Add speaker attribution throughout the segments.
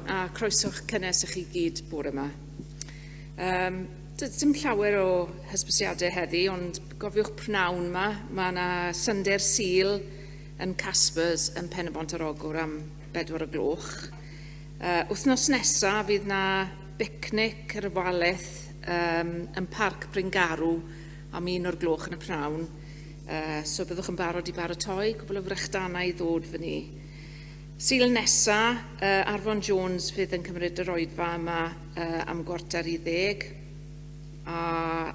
Speaker 1: a croeso'ch cynnes i chi gyd bore yma. Dim llawer o hysbysiadau heddi, ond gofiwch pnawn yma. Mae yna synder Sul yn Caspers yn Pen-y-bont ar Ogwr am 4 o'r gloch. Wythnos nesaf fydd yna bicnic ar y walaeth yn Parc Bryngarw am 1 o'r gloch yn y pnawn. So byddwch yn barod i baratoi, cwbl o frechdannau i ddod fyny. Sul nesa, Arfon Jones fydd yn cymryd yr Oedfa yma am 9:45. A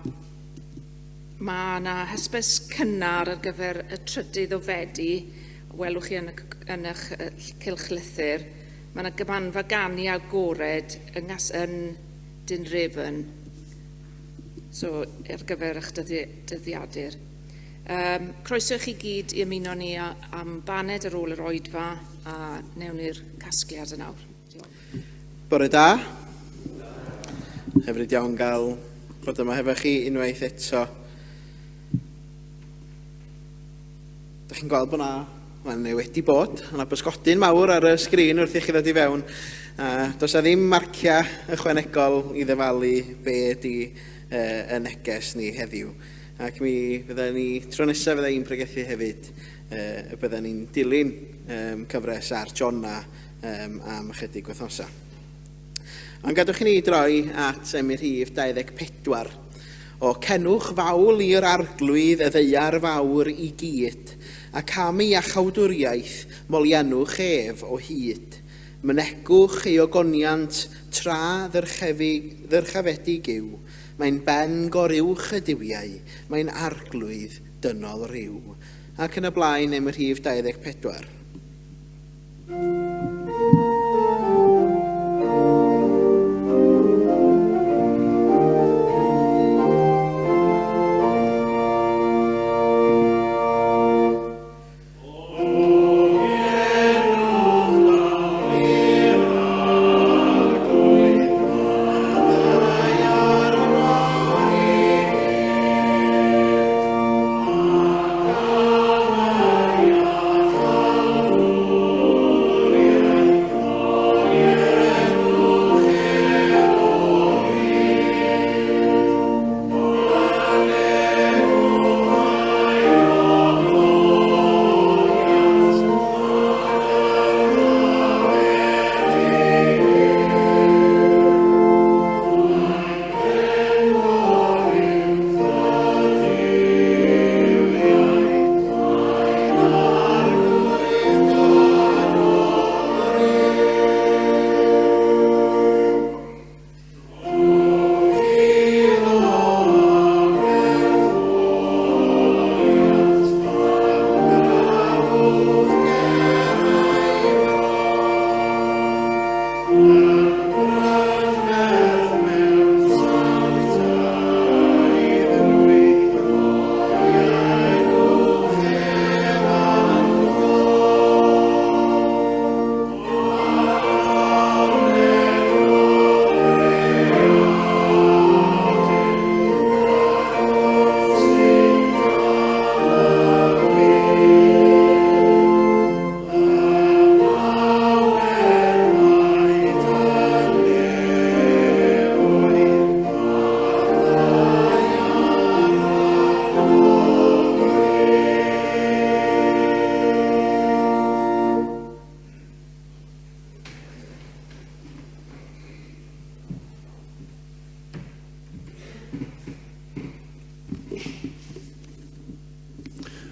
Speaker 1: mae yna hysbys cynnar ar gyfer y 3 o Fedi, welwch chi yn eich cylchlythyr. Mae yna gymanfa ganu agored yn Dynrefn. So, ar gyfer eich dyddiadur. Croeso i chi gyd i ymuno ni am baned ar ôl yr Oedfa a newn ni'r casgliad yn awr.
Speaker 2: Bore da. Hyfryd iawn gael bod yma hefo chi unwaith eto. Da chi'n gweld bod yna wedi bod. Yna bysgodyn mawr ar y sgrin wrth i chi ddod i fewn. Does a ddim marcia ychwanegol i ddyfalu be ydi y neges ni heddiw. Ac mi fydden ni, tro nesaf fydden ni'n pregethu hefyd, bydden ni'n dilyn cyfres ar Jonna am ychydig wythnosa. Ond gadwch i ni droi at rhif 24. O cenwch fawl i'r arglwydd y ddeiar fawr i gyd, ac am ei achawdwriaeth molienwch ef o hyd. Mynegwch ei ogoniant tra ddyrchafedig yw. Mae'n ben goruwch y diwiau, mae'n arglwydd dynol ryw. Ac yn y blaen rhif 24.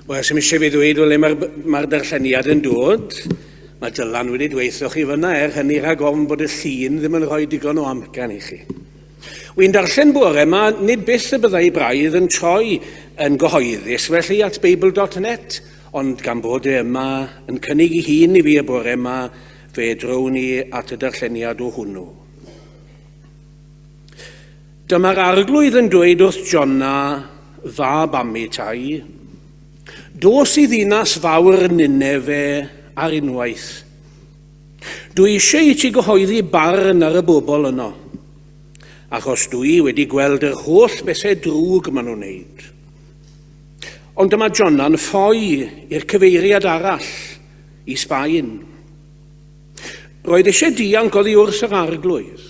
Speaker 3: Wel, sy'n eisiau fi ddweud o le mae'r darlleniad yn dod. Mae Dylan wedi dweithio chi fyna hynny rhag ofn bod y llun ddim yn rhoi digon o amcan i chi. Wy'n darllen bore yma, nid byth y byddai braidd yn troi yn gyhoeddus felly at Bible.net, ond gan bod yma yn cynnig i hun i fi y bore yma, fe drown ni at y darlleniad o hwnnw. Dyma'r arglwydd yn dweud wrth Jonna, fab Amitai, dos i ddinas fawr Ninefe ar unwaith. Dwi eisiau i ti gyhoeddi barn ar y bobl yno, achos dwi wedi gweld yr holl bethau drwg maen nhw'n wneud. Ond dyma Jonna'n ffoi i'r cyfeiriad arall, i Sbaen. Roedd eisiau dianc oddi wrth yr arglwydd.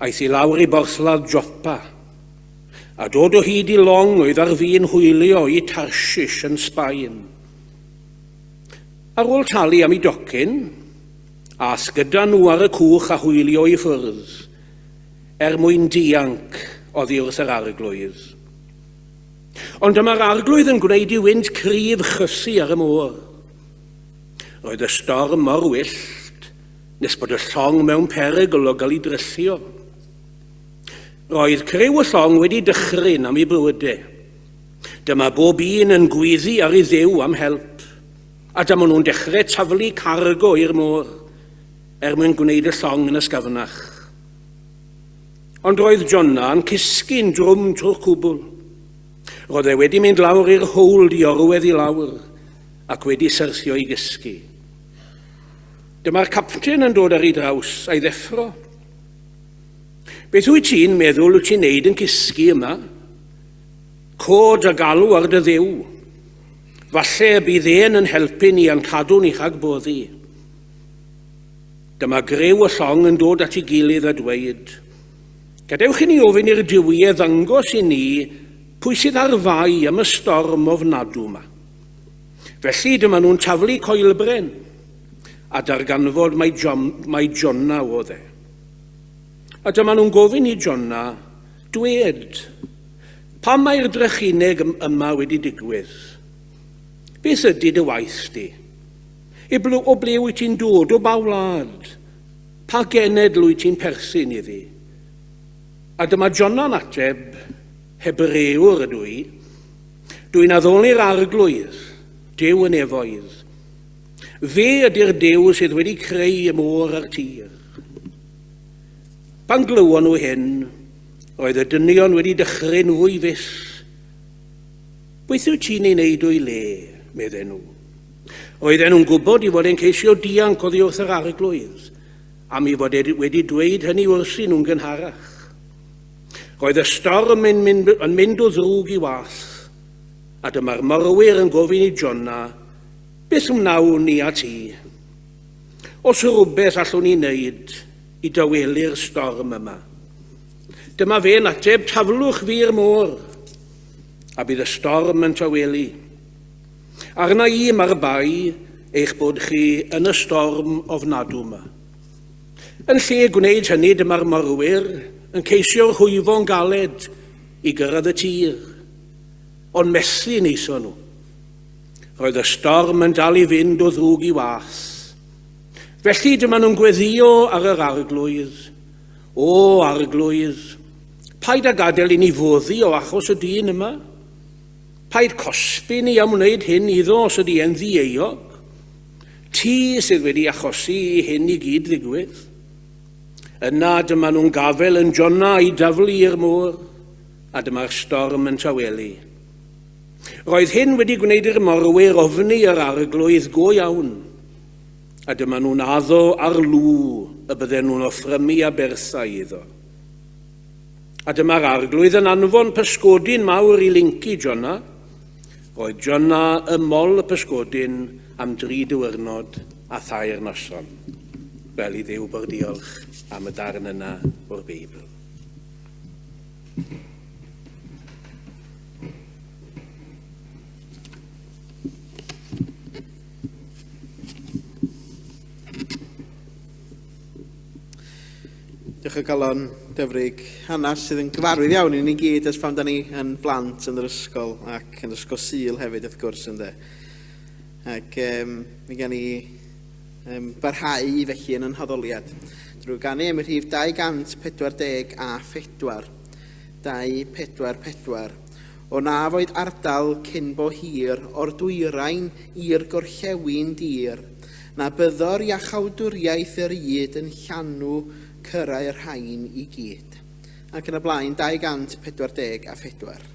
Speaker 3: Aeth I lawr I borthladd Jopa, a dod o hyd I long oedd ar fi'n hwylio I Tarshish yn Sbaen. Ar ôl talu am I docyn, as gyda nhw ar y cwch a hwylio I ffwrdd, mwyn dianc oddi wrth yr arglwydd. Ond dyma'r arglwydd yn gwneud I wynt cryf chysu ar y môr. Roedd y storm mor wyllt, nes bod y llong mewn perygl o gael I dryllio. Roedd criw y llong wedi dychryn am I bywydau. Dyma bob un yn gwyddi ar I ddew am help, a dyma nhw'n dechrau taflu cargo i'r môr, mwyn gwneud y llong yn ysgafnach. Ond roedd Jonna yn cysgu'n drwm trwy'r cwbl. Roedd wedi mynd lawr i'r hwl diorwedd I lawr, ac wedi syrthio I gysgu. Dyma'r capten yn dod ar ei draws a'i ddeffro. Beth wyt ti'n meddwl wyt ti'n neud yn cysgu yma? Cod a galw ar dy ddew. Falle bydd yn helpu ni yn cadw ni rhag boddi. Dyma grew y llong yn dod at ei gilydd a dweud, gadewch I ni ofyn i'r diwyedd ddangos I ni pwy sydd ar fai am y storm ofnadw yma. Felly dyma nhw'n taflu coelbren, a darganfod mai Jonna oedd e. A dyma nhw'n gofyn I Jonna, dwed, pam mae'r drychineg yma wedi digwydd? Beth ydy dy waith di? O ble wyt ti'n dod o bawlad? Pa genedl wyt ti'n perthyn iddi? A dyma Jonna'n ateb, Hebrewr ydw I. Dwi'n addoli'r arglwydd, Dew yn efoedd. Fe ydy'r Dew sydd wedi creu y môr a'r tir. Pan glywon nhw hyn, roedd y dynion wedi dychryn fwy fyll. Beth wyt ti'n ei wneud o'i le, medden nhw. Roedden nhw'n gwybod I fod e'n ceisio dianc oddi wrth yr arglwydd, am I fod wedi dweud hynny wrthi nhw'n gynharach. Roedd y storm yn mynd o ddrwg I wath, a dyma'r morwyr yn gofyn I Jonna, beth wnawn ni a ti? Os rhywbeth allwn ni wneud I dawelu'r storm yma. Dyma fe'n ateb, taflwch fi'r môr, a bydd y storm yn tawelu. Arna I mae'r bai eich bod chi yn y storm ofnadw yma. Yn lle gwneud hynny dyma'r morwyr yn ceisio'r hwyfo'n galed I gyrraedd y tir, ond methu neithon nhw. Roedd y storm yn dal I fynd o ddrwg I wath. Felly dyma nhw'n gweddio ar yr arglwydd. O arglwydd, paid a gadael I ni foddi o achos y dyn yma? Paid cosbi ni am wneud hyn iddo os ydy e'n ddieog? Ti sydd wedi achosi I hyn I gyd ddigwydd. Yna dyma nhw'n gafel yn Jonna I daflu i'r môr, a dyma'r storm yn tawelu. Roedd hyn wedi gwneud i'r morwyr ofni yr arglwydd go iawn, a dyma nhw'n addo ar lw y bydden nhw'n offrymu a berthau iddo. A dyma'r arglwydd yn anfon pysgodyn mawr I lincu Jonna. Roedd Jonna ymol y pysgodyn am 3 diwrnod a 3 noson. Fel I Dduw bod diolch am y darn yna o'r Beibl.
Speaker 2: Diolch o galon Dyfrig, hanes sydd yn gyfarwydd iawn I ni gyd ers pan da ni yn blant yn yr ysgol ac yn yr ysgol Sul hefyd wrth gwrs ynde. Ac mi gan ni barhau felly yn anhoddoliad drwy ganu am y rhif 240 a 4, 244. O na foedd ardal cyn bo hir o'r dwyrain i'r gorllewin dir, na byddor iachawdwriaeth yr yd yn llanw cyrrau'r rhain I gyd. Ac yn y blaen 240 a 4.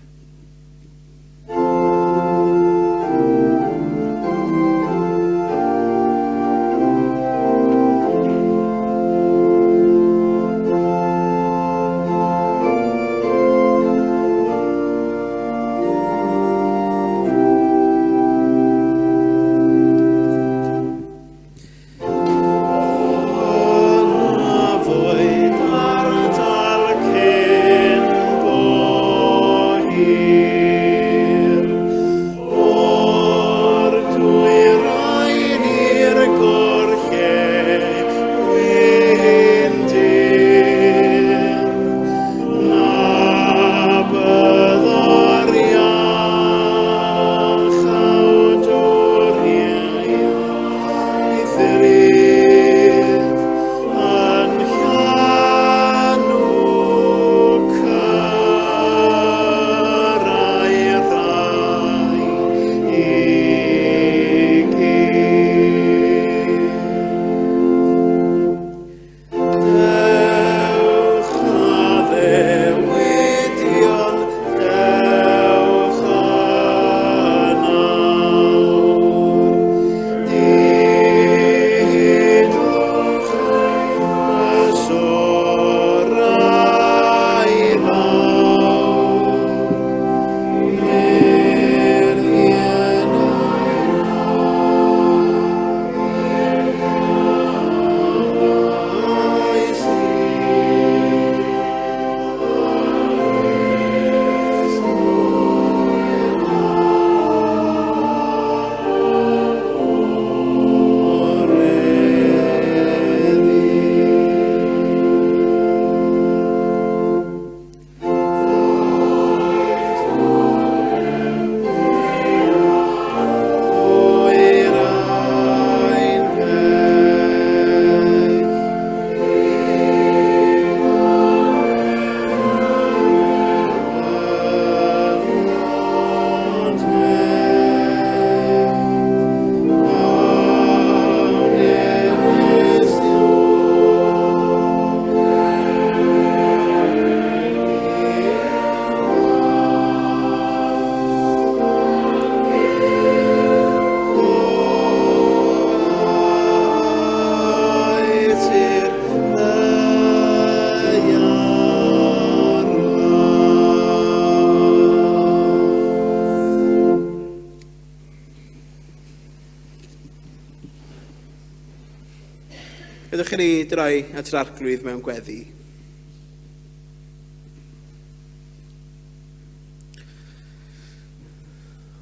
Speaker 2: Ydych chi droi at yr arglwydd mewn gweddi.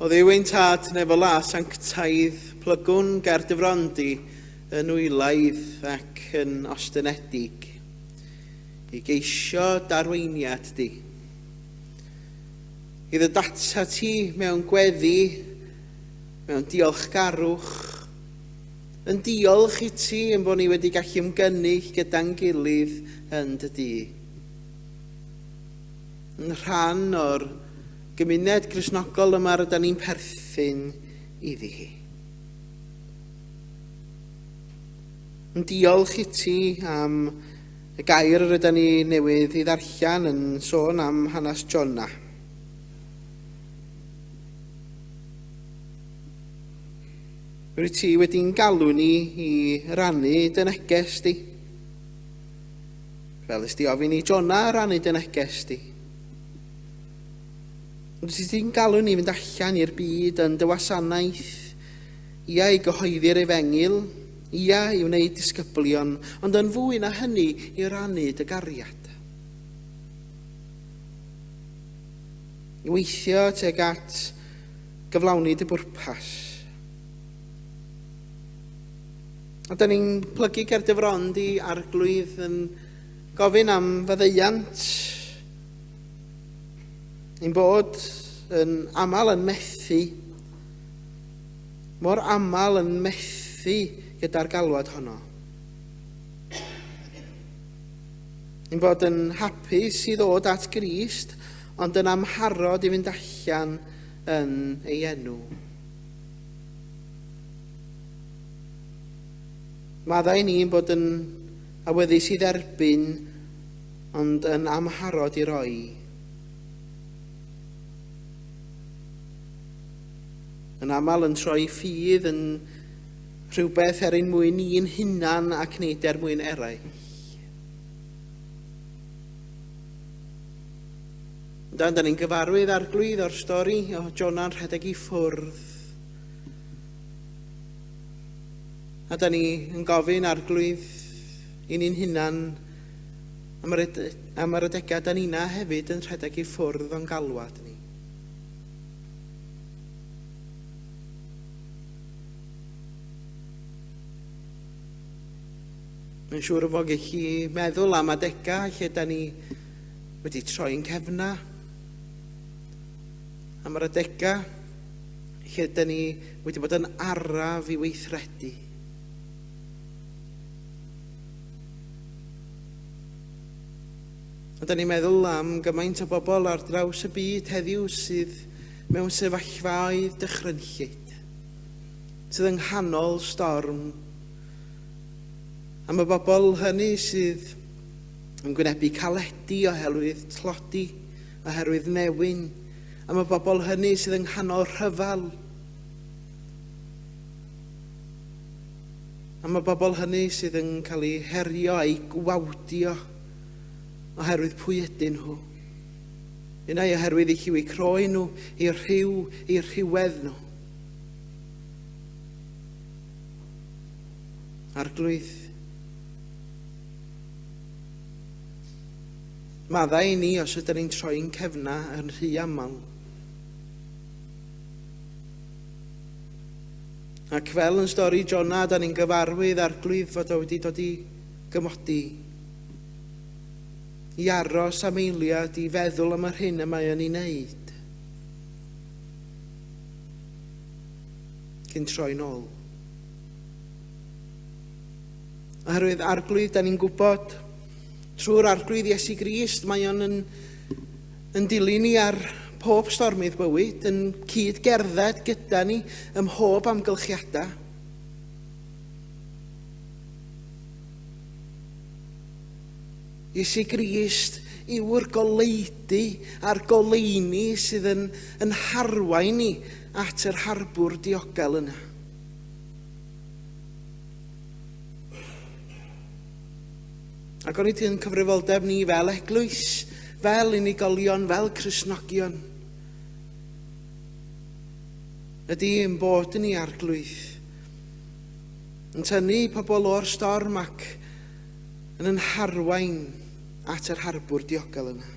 Speaker 2: O ddiwyn tad neu fola sanctaidd plygwn ger dyfrondi yn wylaidd ac yn ostenedig i geisio darweiniad di. Iddo data ti mewn gweddi, mewn diolchgarwch, yn diolch i ti yn bod ni wedi gallu ymgynnull gyda'n gilydd yn dy di. Yn rhan o'r gymuned Gristnogol yma rydyn ni'n perthyn iddi hi. Yn diolch i ti am y gair rydyn ni newydd i ddarllen yn sôn am hanes Jona. Rwy ti wedi'n galw ni i rannu dy neges di. Fel ys di ofyn i Jona rannu dy neges di. Rwy ti'n galw ni fynd allan i'r byd yn dy wasanaeth, ia i gyhoeddi'r efengil, ia i wneud disgyblion, ond yn fwy na hynny i rannu dy gariad. I weithio tuag at gyflawni dy bwrpas. A da ni'n plygu ger dyfrond i arglwydd yn gofyn am faddeuant, ein bod yn aml yn methu, mor aml yn methu gyda'r galwad honno. Ein bod yn hapus i ddod at Grist, ond yn amharod i fynd allan yn ei enw. Maddau ni'n bod yn awyddus i dderbyn, ond yn amharod i roi. Yn aml yn troi ffydd yn rhywbeth ein mwyn ni'n hunan ac nid mwyn eraill. Da ni'n gyfarwydd arglwydd o'r stori o Jona'n rhedeg i ffwrdd. A da ni'n gofyn arglwydd i ni'n hunan am yr adegau da ni'na hefyd yn rhedeg i ffwrdd o'n galwad ni. Mae'n siŵr o fod gallu meddwl am adegau lle da ni wedi troi'n cefna. Am yr adegau lle da ni wedi bod yn araf i weithredu. A da ni'n meddwl am gymaint o bobl ar draws y byd heddiw sydd mewn sefyllfaoedd dychrynllyd, sydd yng nghanol storm. Am y bobl hynny sydd yn gwynebu caledu oherwydd tlodi, oherwydd newyn. Am y bobl hynny sydd yng nghanol rhyfal. Am y bobl hynny sydd yn cael eu herio a'i gwawdio oherwydd pwy ydyn nhw. Unai oherwydd eu lliw eu croi nhw, eu rhywedd nhw. Arglwydd. Maddau ni os ydyn ni'n troi'n cefna yn rhy aml. Ac fel yn stori Jona, da ni'n gyfarwydd arglwydd fod o wedi dod i gymodi. I aros am eiliad i feddwl am yr hyn y mae yn ei wneud. Cyn troi nôl. Oherwydd arglwydd, da ni'n gwybod trwy'r arglwydd Iesu Grist, mae o'n yn dilyn ni ar pob stormydd bywyd, yn cyd-gerdded gyda ni ym mhob amgylchiadau. Iesu Grist yw'r goleidi a'r goleini sydd yn harwain ni at yr harbwr diogel yna. Ac o'n i yn cyfrifoldeb ni fel eglwys, fel unigolion, fel Cristnogion. Ydy yn bod yn ei arglwydd Yn tynnu pobl o'r storm ac yn arwain at yr harbwr diogel yna.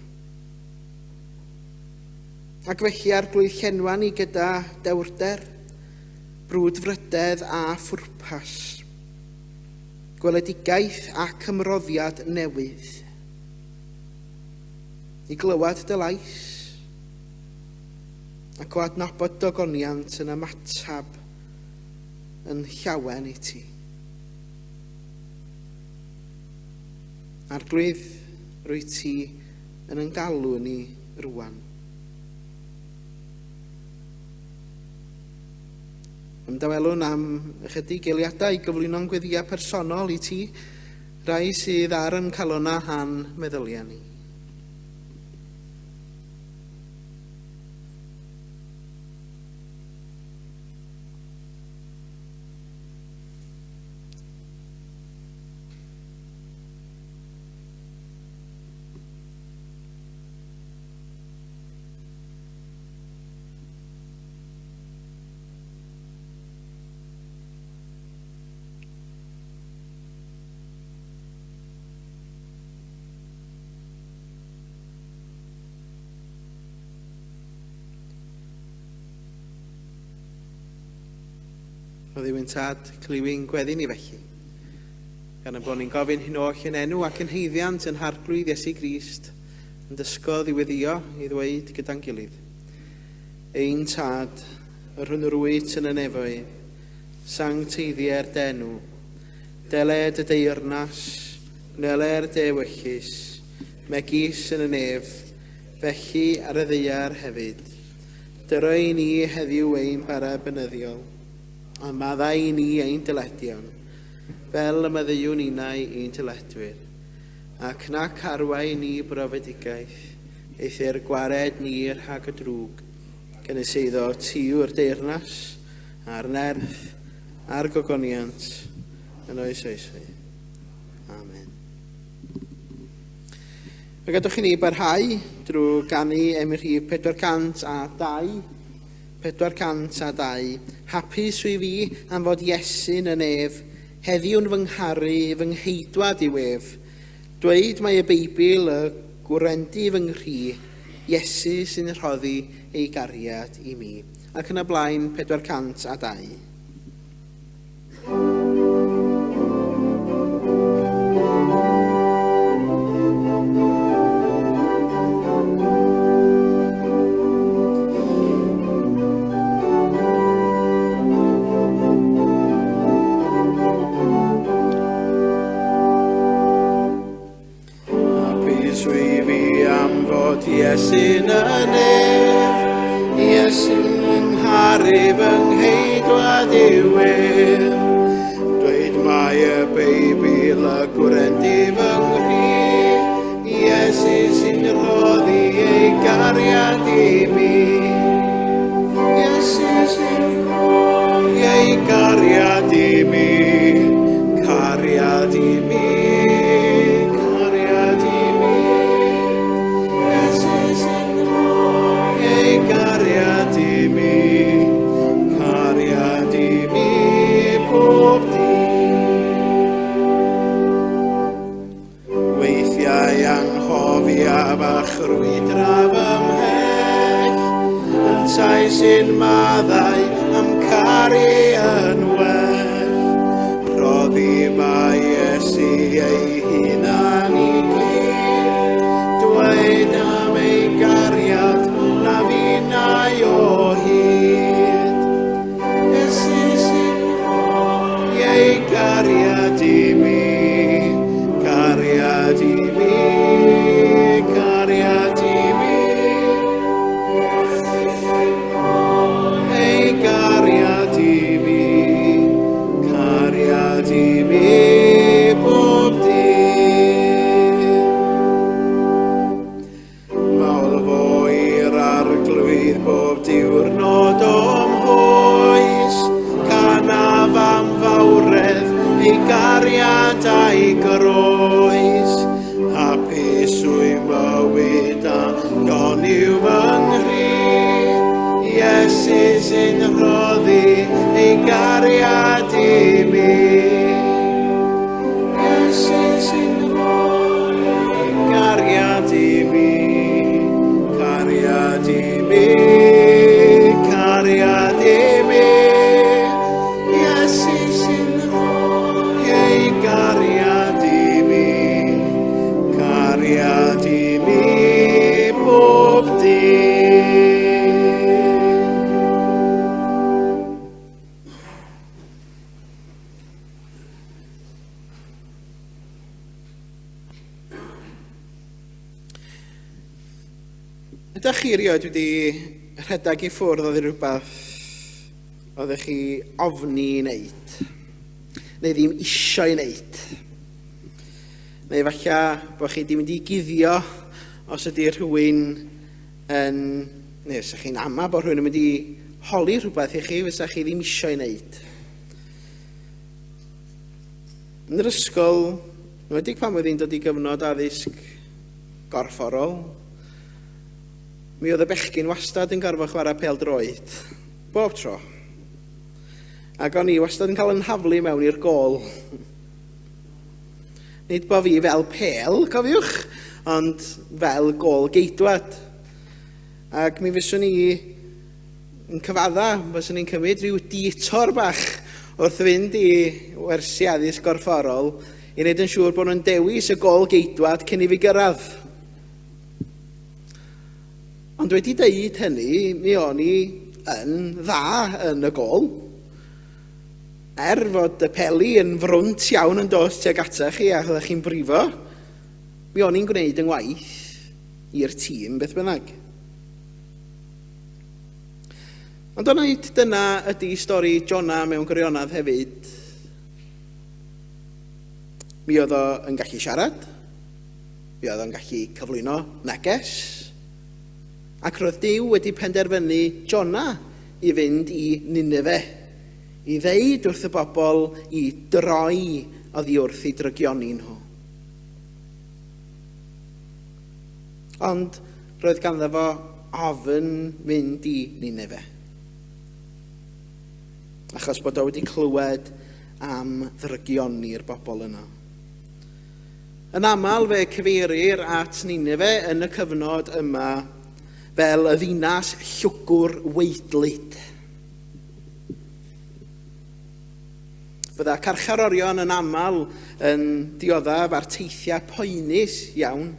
Speaker 2: Ac felly arglwydd llenwa ni gyda dewrder, brwdfrydedd a phwrpas, gweledigaeth ac ymroddiad newydd, i glywed dy lais, ac o adnabod dogoniant yn ymatab yn llawen i ti. Arglwydd rwy ti yn ein galw ni rwan. Ymdawelwn am ychydig eiliadau gyflwyno'n gweddiau personol i ti, rai sydd ar yn calona han meddyliau ni. O ddiwyn tad cliwi'n gweddi ni felly. Gan y bod ni'n gofyn hyn oll yn enw ac yn heiddiant yn harglwydd Iesu Grist, yn dysgo ddiweddio i ddweud gyda'n gilydd. Ein tad, yr hwn rwyt yn y nefoedd, sancteiddiau'r denw, deled y deyrnas, neler dewyllus, megis yn y nef, felly ar y ddeiar hefyd. Dyroi ni heddiw ein para bynyddiol, a maddau ni ein dyledion, fel y maddiwn unau ein dyledwyr, ac nac arwain ni brofedigaeth, eithyr gwared ni rhag y drwg, gynnes eiddo tiw'r deyrnas, a'r nerth, a'r gogoniant, yn oes oesoedd. Amen. Fe gadwch chi ni barhau drwy ganu am y rhif 402, 402. Hapus wy fi am fod Iesu'n yn ef, heddiw'n fy ngharu, fy ngheidwad i wef. Dweud mae y Beibl y gwrendi fy nghri, Iesu sy'n rhoddi ei gariad i mi. Ac yn y blaen 402. Iesu'n yn ef, Iesu'n ngharu fy ngheidwad i wef. Dweud mae y Beibl y gwrendi fy nghri, Iesu sy'n rhoddi ei gariad i mi. Iesu sy'n rhoddi ei gariad i mi, cariad i mi. Bach rwydraf ymhell, yn tai sy'n maddau am caru yn well. Roddi mae Iesu ei hunan i gyd, dweud am ei gariad na finnau o hyd. Iesu sy'n rhoi ei gariad i mi, cariad i mi. Gariad a'i groes, hapus wy'n mywyd a goniw fy nghri. Iesu sy'n rhoddi ei gariad i mi. Ydych chi rioed wedi rhedeg i ffwrdd oedd rhywbeth oeddech chi ofni i wneud, neu ddim isio i wneud? Neu falle bod chi wedi mynd i guddio os ydy rhywun yn, neu os ydych chi'n ama bod rhywun yn mynd i holi rhywbeth i chi fysa chi ddim isio i wneud. Yn yr ysgol, wedi pan oedd hi'n dod i gyfnod addysg gorfforol, mi oedd y bechgyn wastad yn gorfod chwarae pêl-droed, bob tro. Ac o'n i wastad yn cael yn haflu mewn i'r gôl. Nid bo fi fel pêl, cofiwch, ond fel gôl geidwad. Ac mi fyswn ni yn cyfadda, fyswn ni'n cymryd rhyw detour bach wrth fynd i wersi addysg gorfforol i wneud yn siŵr bod nhw'n dewis y gôl geidwad cyn i fi gyrraedd. Ond wedi dweud hynny, mi o'n i yn dda yn y gôl. Fod y peli yn frwnt iawn yn dos tuag ata chi a chyddech chi'n brifo, mi o'n i'n gwneud yng ngwaith i'r tîm beth bynnag. Ond o'n i'n dyna ydy stori Jona mewn gwirionadd hefyd. Mi oedd o yn gallu siarad, mi oedd o'n gallu cyflwyno neges, ac roedd Duw wedi penderfynu Jona i fynd i Nineve, i ddeud wrth y bobl i droi oddi wrth i drygioni nhw. Ond roedd ganddo fo ofyn mynd i Nineve, achos bod o wedi clywed am ddrygioni'r bobl yno. Yn aml fe cyfeirir at Nineve yn y cyfnod yma fel y ddinas llwgwr weidlyd. Bydda carcharorion yn aml yn dioddaf ar teithiau poenus iawn,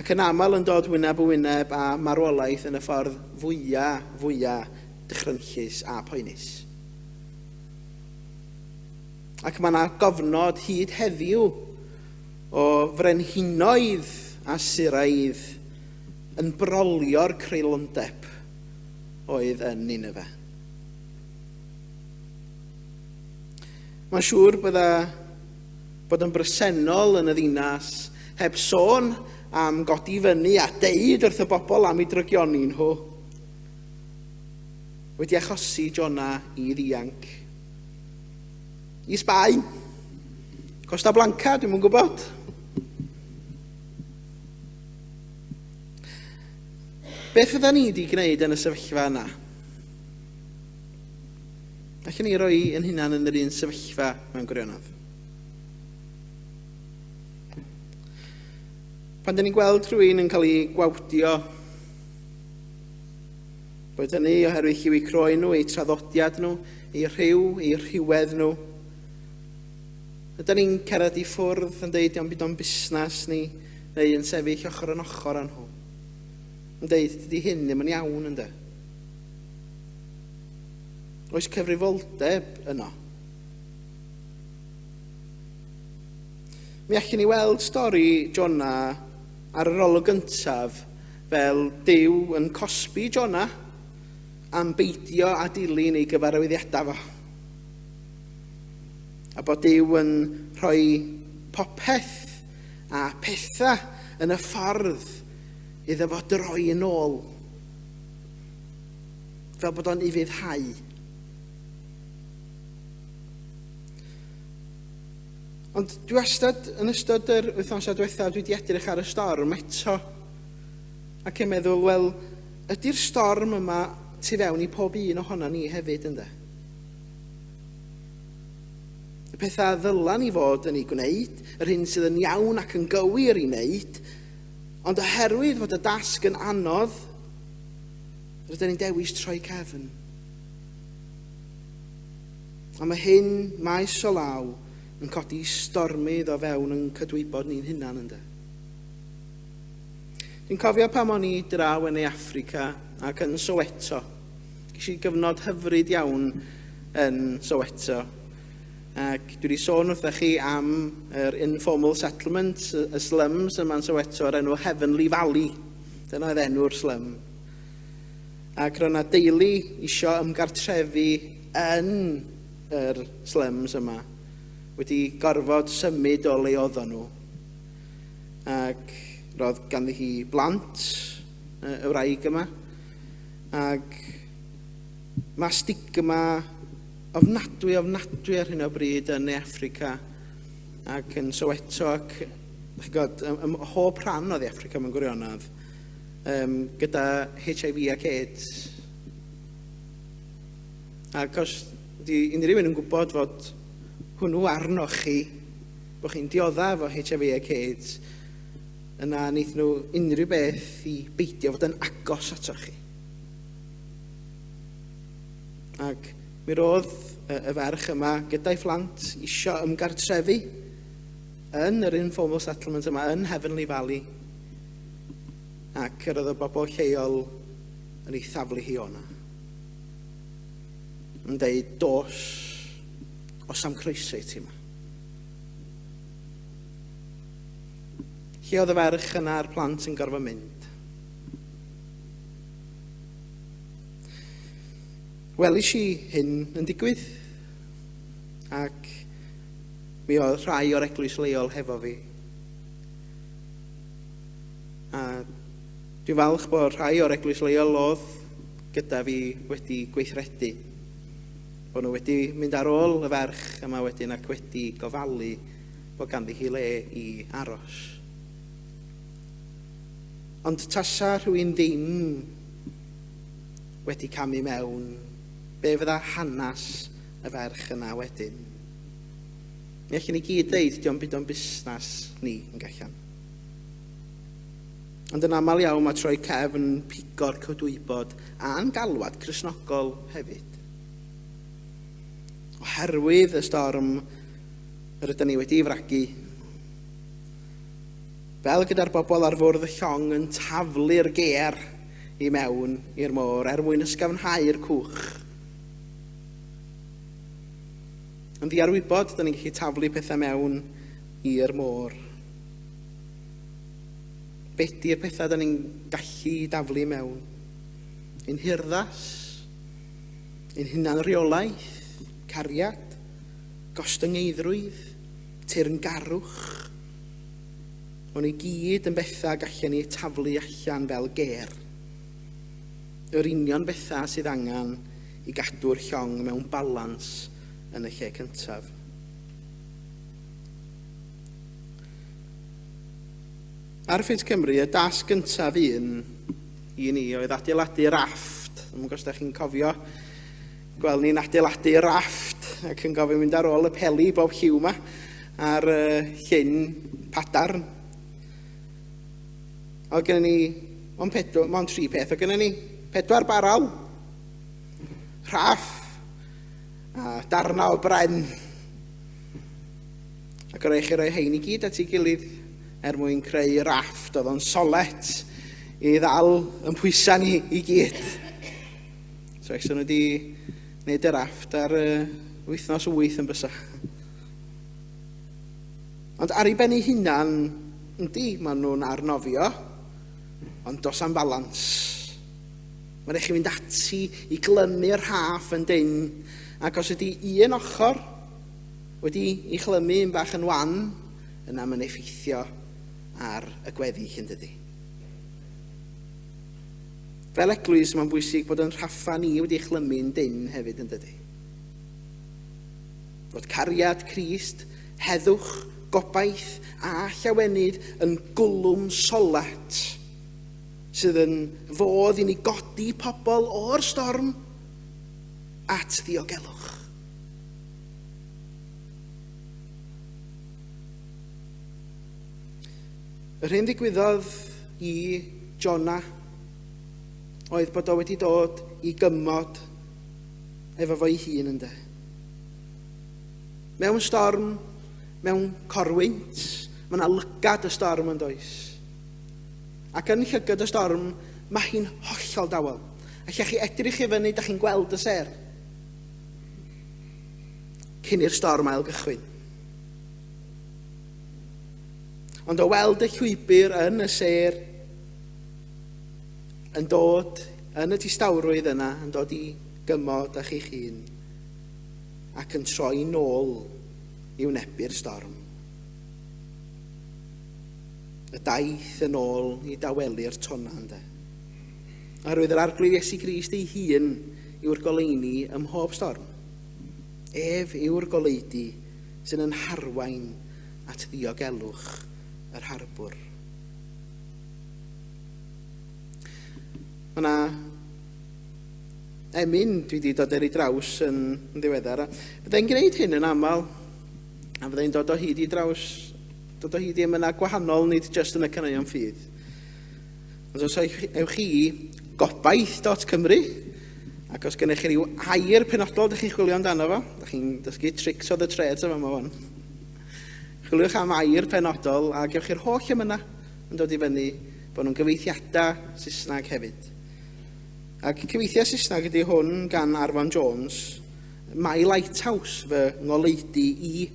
Speaker 2: ac yn aml yn dod wyneb o wyneb â marwolaeth yn y ffordd fwyaf dychrynllus a poenus. Ac mae yna gofnod hyd heddiw o frenhinoedd a siraidd yn brolio'r creulondeb oedd yn Nineve. Mae'n siŵr bod yn bresennol yn y ddinas heb sôn am godi fyny a deud wrth y bobl am ei drygioni nhw, wedi achosi Jona i ddianc. I Sbaen, Costa Blanca, dwi'n yn gwybod. Beth ydyn ni wedi gwneud yn y sefyllfa yna? Allwn ni roi yn hunan yn yr un sefyllfa mewn gwirionadd. Pan dyn ni'n gweld rhywun yn cael ei gwawdio, bod hynny oherwydd lliw eu croen nhw, eu traddodiad nhw, eu rhyw, eu rhywedd nhw, ydyn ni'n cerdded i ffwrdd yn deud am byd o'n busnes ni, neu yn sefyll ochr yn ochr â nhw. Yn deud, dydy hyn ddim yn iawn ynddo. Oes cyfrifoldeb yno. Mi allwn ni weld stori Jona ar yr olwg gyntaf fel Duw yn cosbi Jona am beidio a dilyn ei gyfarwyddiadau fo. A bod Duw yn rhoi popeth a pethau yn y ffordd iddo fo droi yn ôl, fel bod o'n ufuddhau. Ond dwi wastad yn ystod yr wythnosau diwethaf dwi wedi edrych ar y storm eto, ac yn meddwl, wel, ydy'r storm yma tu fewn i pob un ohono ni hefyd ynde? Y pethau ddyla ni fod yn ei gwneud, yr hyn sydd yn iawn ac yn gywir i wneud, ond oherwydd fod y dasg yn anodd, rydyn ni'n dewis troi cefn. A mae hyn maes o law yn codi stormydd o fewn yn cydwybod ni'n hunan ynde. Dwi'n cofio pam o'n i draw yn ei Affrica ac yn Soweto. Ges i gyfnod hyfryd iawn yn Soweto. Ac dwi wedi sôn wrthych chi am yr informal settlement, y slums yma'n Soweto, o'r enw Heavenly Valley. Dyna oedd enw'r slym. Ac roedd yna deulu isio ymgartrefu yn yr slyms yma, wedi gorfod symud o le oedden nhw. Ac roedd ganddi hi blant, y wraig yma, ac mae stigma ofnadwy ar hyn o bryd yn Africa ac yn Soweto ac ym hob rhan oedd Africa mewn gwirionedd gyda HIV ac AIDS. Ac os di unrhyw un yn gwybod fod hwnnw arnoch chi, bod chi'n dioddef o HIV ac AIDS, yna wneith nhw unrhyw beth i beidio fod yn agos atoch chi. Ac mi roedd y ferch yma gyda'i phlant isio ymgartrefu yn yr informal settlement yma yn Heavenly Valley. Ac roedd y bobl lleol yn ei thaflu hi o'na. Yn dweud, os am croeso i ti yma. Lle oedd y ferch yna'r plant yn gorfod mynd. Welis i hyn yn digwydd, ac mi oedd rhai o'r eglwys leol hefo fi. A dwi'n falch bod rhai o'r eglwys leol oedd gyda fi wedi gweithredu. Bod nhw wedi mynd ar ôl y ferch yma wedyn ac wedi gofalu bod ganddi hi le i aros. Ond tasa rhywun ddim wedi camu mewn, be fydda hanes y ferch yna wedyn. Mi allwn ni gyd ddeud, diolch byd o'n busnes ni yn gallan. Ond yn aml iawn mae troi cefn pigo'r codwybod a'n galwad Cristnogol hefyd. Oherwydd y storm yr ydyn ni wedi fragu, fel gyda'r bobl ar fwrdd y llong yn taflu'r ger i mewn i'r môr mwyn ysgafnhau'r cwch. Yn ddiarwybod, da ni'n gallu taflu pethau mewn i'r môr. Beth di'r pethau da ni'n gallu daflu mewn? Un hirddas, un hunan reolaeth, cariad, gostyngeidrwydd, teyrngarwch. O'n i gyd yn bethau gallen ni taflu allan fel ger. Yr union bethau sydd angen i gadw'r llong mewn balans yn y lle cyntaf. Ar Ffit Cymru, y das gyntaf i ni oedd adeiladu rafft. Dwi'n gwybod os chi'n cofio gweld ni'n adeiladu rafft ac yn gofyn mynd ar ôl y peli bob lliw yma ar llyn padarn. Oedd gen ni, ond 3 peth, oedd gen ni 4 baral, raff, a darna o bren. Ac oedd eich roi hein i gyd at ei gilydd mwyn creu rafft oedd o'n solet i ddal yn pwysa ni i gyd. So eich nhw wedi gwneud y rafft ar wythnos 8 yn bysa. Ond ar ei ben ei hunan, maen nhw'n arnofio, ond dos am balans. Mae'n eich mynd ati i glymu'r rhaff yn dyn, ac os ydy un ochr wedi ei chlymu yn bach yn wan, yna mae'n effeithio ar y gweddill yn dydy. Fel eglwys, mae'n bwysig bod yn rhaffa ni wedi ei chlymu'n dyn hefyd yn dydy. Bod cariad Crist, heddwch, gobaith a llawenydd yn gwlwm solet sydd yn fodd i ni godi pobl o'r storm at ddiogelwch. Yr hyn ddigwyddodd i Jona oedd bod o wedi dod i gymod efo fo'i hun ynde. Mewn storm, mewn corwynt, mae yna lygad y storm yn does. Ac yn llygad y storm, mae hi'n hollol dawel. A lle chi edrych i fyny, da chi'n gweld y ser. Cyn i'r storm ail gychwyn. Ond o weld y llwybr yn y ser, yn dod yn y distawrwydd yna, yn dod i gymod â chi'ch hun, ac yn troi nôl i wynebu'r storm. Y daith yn ôl i dawelu'r tonna, ynde. A roedd yr arglwydd Iesu Grist ei hun yw'r goleuni ym mhob storm. Ef yw'r goleudi sy'n yn harwain at ddiogelwch yr harbwr. Mae yna emyn dwi wedi dod ar ei draws yn ddiweddar. Byddai'n gwneud hyn yn aml, a byddai'n dod o hyd i draws, dod o hyd i emynau gwahanol, nid jyst yn y caneuon ffydd. Ond os ewch chi gobaith.cymru, ac os gennych chi ryw air penodol ydych chi'n chwilio amdano fo, ydych chi'n dysgu tricks o the trades yma wan. Chwiliwch am air penodol, a gewch chi'r holl emynau yn dod i fyny, bod nhw'n gyfeithiadau Saesneg hefyd. Ac cyfeithiau Saesneg ydy hwn gan Arfon Jones, My Lighthouse, fy ngoleudi i.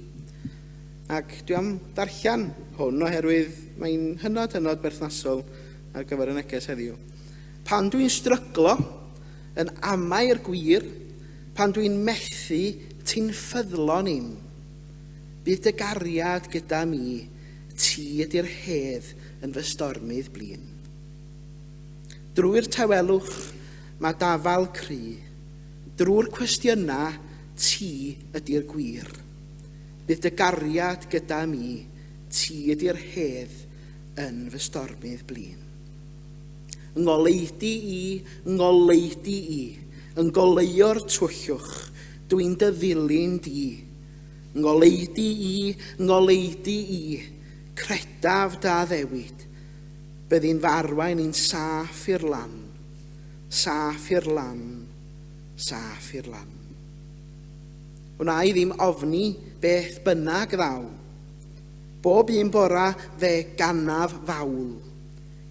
Speaker 2: Ac dwi am darllen hwn oherwydd mae'n hynod berthnasol ar gyfer y neges heddiw. Pan dwi'n stryglo yn amau'r gwir, pan dwi'n methu ti'n ffyddlon i'm, bydd dy gariad gyda mi, ti ydy'r hedd yn fy stormydd blin. Drwy'r tawelwch mae dafal cry, drwy'r cwestiynau ti ydy'r gwir. Bydd dy gariad gyda mi, ti ydy'r hedd yn fy stormydd blin. Ngoleudi i, yn goleio'r twyllwch, dwi'n dy ddilyn di. Ngoleudi i, credaf da ddewid, byddi'n farwain i'n saff i'r lan, saff i'r lan, saff i'r lan. Wna i ddim ofni beth bynnag ddaw, bob un bora fe ganaf fawl,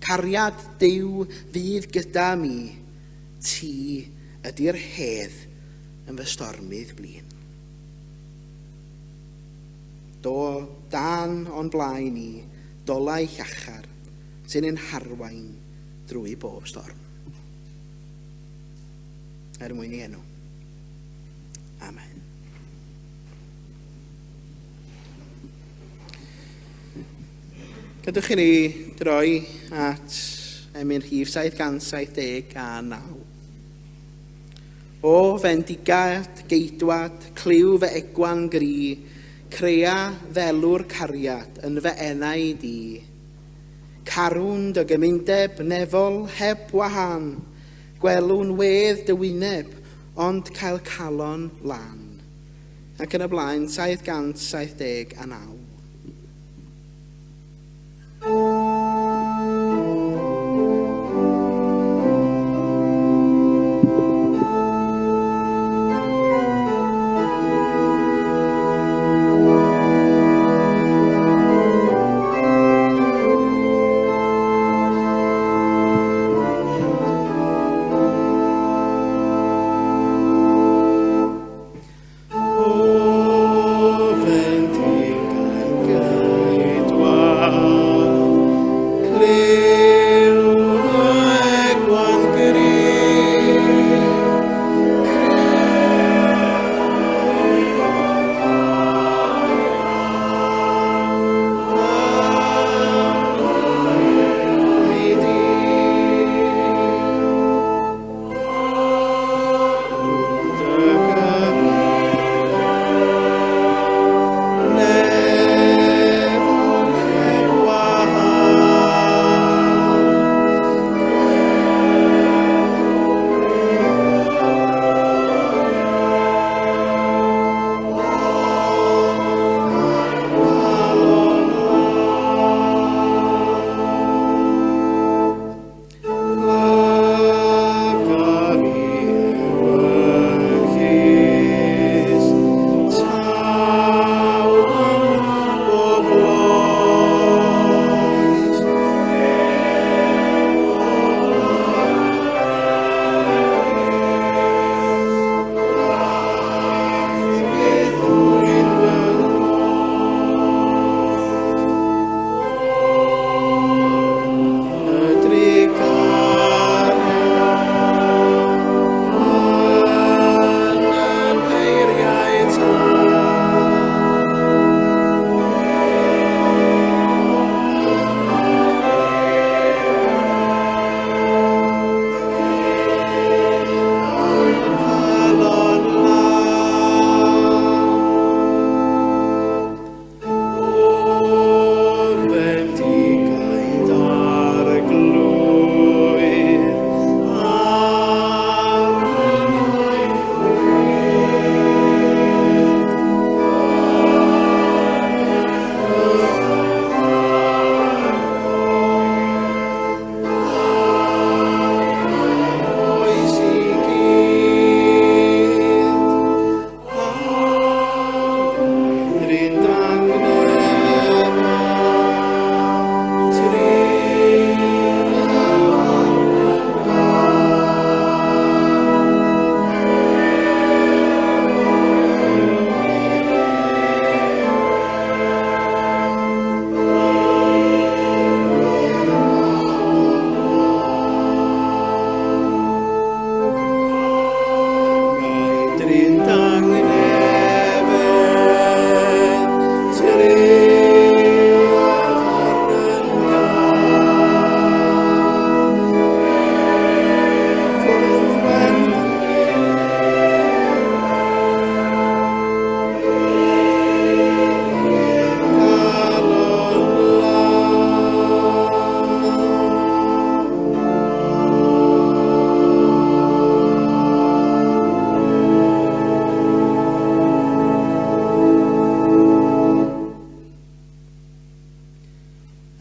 Speaker 2: cariad Duw fydd gyda mi, ti ydy'r hedd yn fy stormydd blin. Do dan o'n blaen i, dolau llachar, sy'n ein harwain drwy bob storm. Mwyn i enw. Amen. Gadwch i ni droi at emyn rhif 779. O fendigad, geidwad, cliw fy egwan gri, crea ddelw'r cariad yn fy enau di. Carwn dy gymundeb nefol heb wahan, gwelwn wedd dy wyneb, ond cael calon lan. Ac yn y blaen, 779.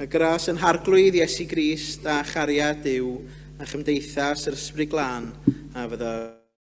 Speaker 2: a gras yn harglwydd Iesu Grist a chariad Duw a chymdeithas yr ysbryd glân a fydda